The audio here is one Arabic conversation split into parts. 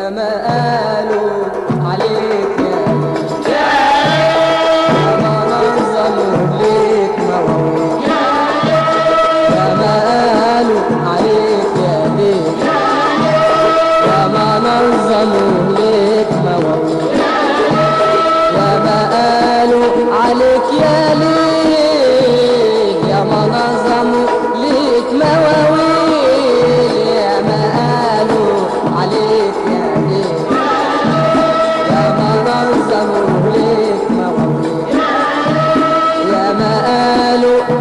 ما قالوا عليك يا ما نظموا ليك مواويل يا ما قالوا عليك يا ما نظموا ليك مواويل يا ما قالوا عليك يا ليل يا ما نظموا ليك مواويل يا ما قالوا عليك يا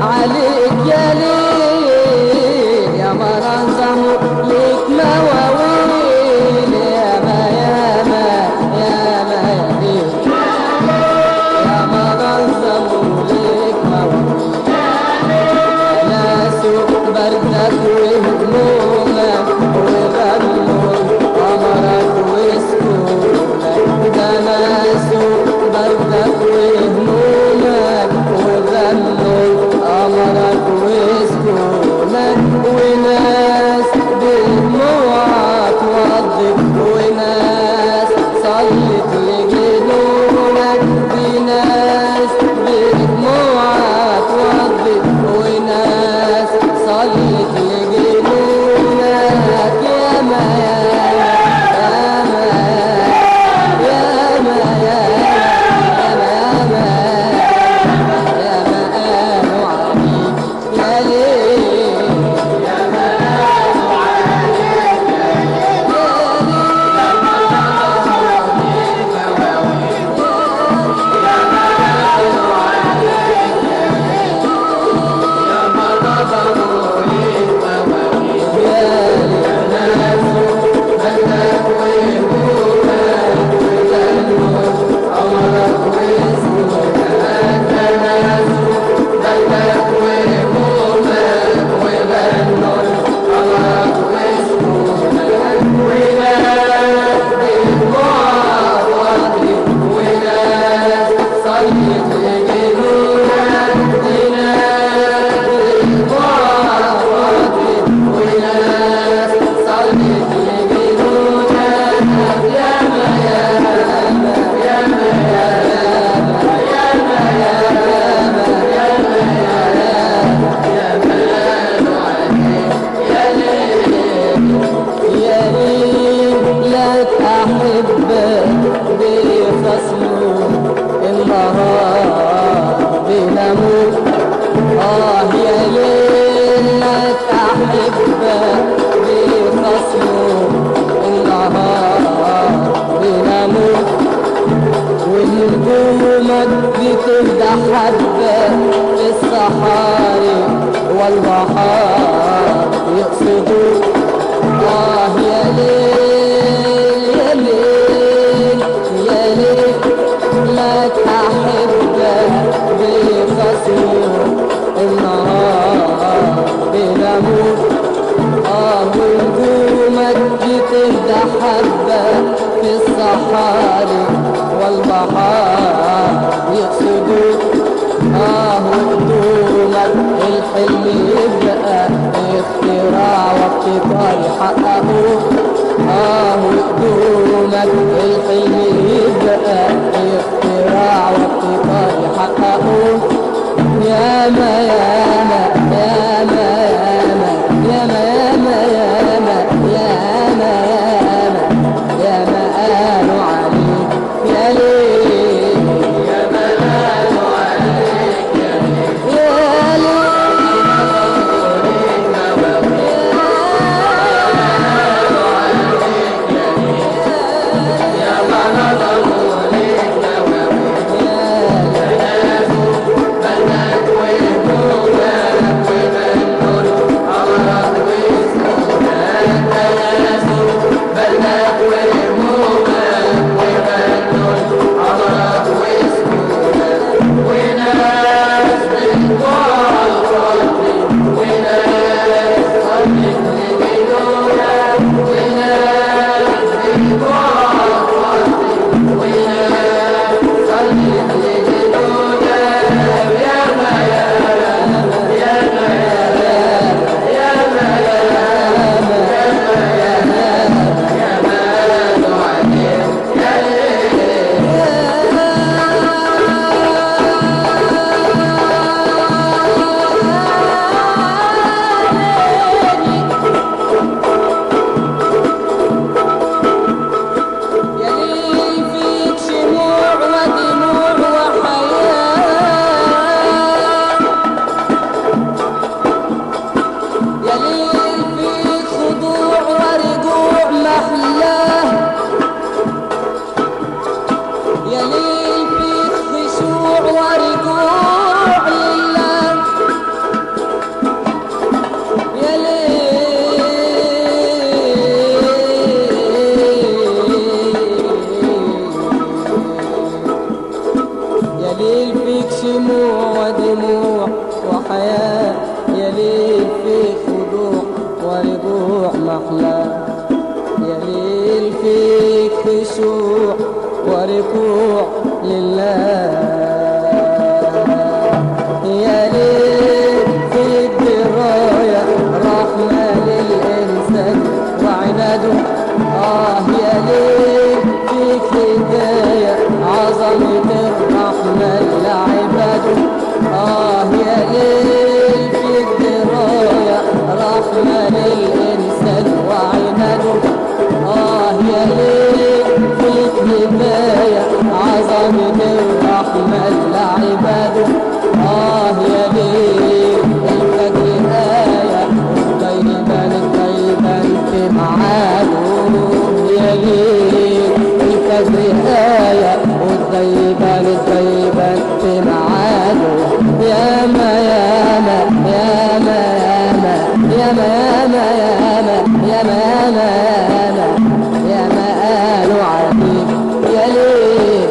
عليك يا ليل يا ما نظموا ليك مواويل يا ما يا ليل يا ما نظموا ليك مواويل ناسوا بردك وهمومك وغنوا قمرك وسكونك ده ناسوا بردك وهمومك وغنوا قمرك وسكونك وناس بدموعك وضك وناس صلت لجنونك وناس بدموعك وضك وناس صلت لجنونك يا ما بتهدى حبة في الصحاري والبحار يقصدوا يا ليل يا ليل يا ليل لك أحبة بخصموا النهار بنموت ونجومك بتهدى حبة في الصحاري والبحار يقصدوك وقدومك الحلم يبقى اختراع وابتكار يحققوه وقدومك الحلم يبقى اختراع وابتكار يحققوه يا ما يا ما يا ما يا ما يا ما يا ما يا ما يا ما قالوا عليك يا ليل يا ما قالوا عليك يا ليل يا ما نظروا ليك خشوع وركوع لله. يا ليل في الدراية رحمة للإنسان وعناده. يا ليل فيك هداية عظمة الرحمة لعباده. يا ليل فيك دراية رحمة للإنسان وعناده. يا ليل فيك هداية عظمة الرحمة لعباده. يا ليل الفجر آية والطيبان الطيبان في معاده. يا ليل الفجر آية والطيبان الطيبان في معاده. ياما ياما ياما ياما ياما ياما ياما ياما ياما قالوا عليك يا ليل.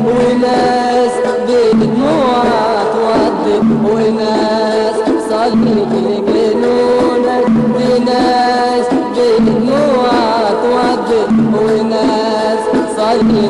وناس بدموعها تودك وناس صلي جنونك. دي ناس بدموعها تودك وناس صلي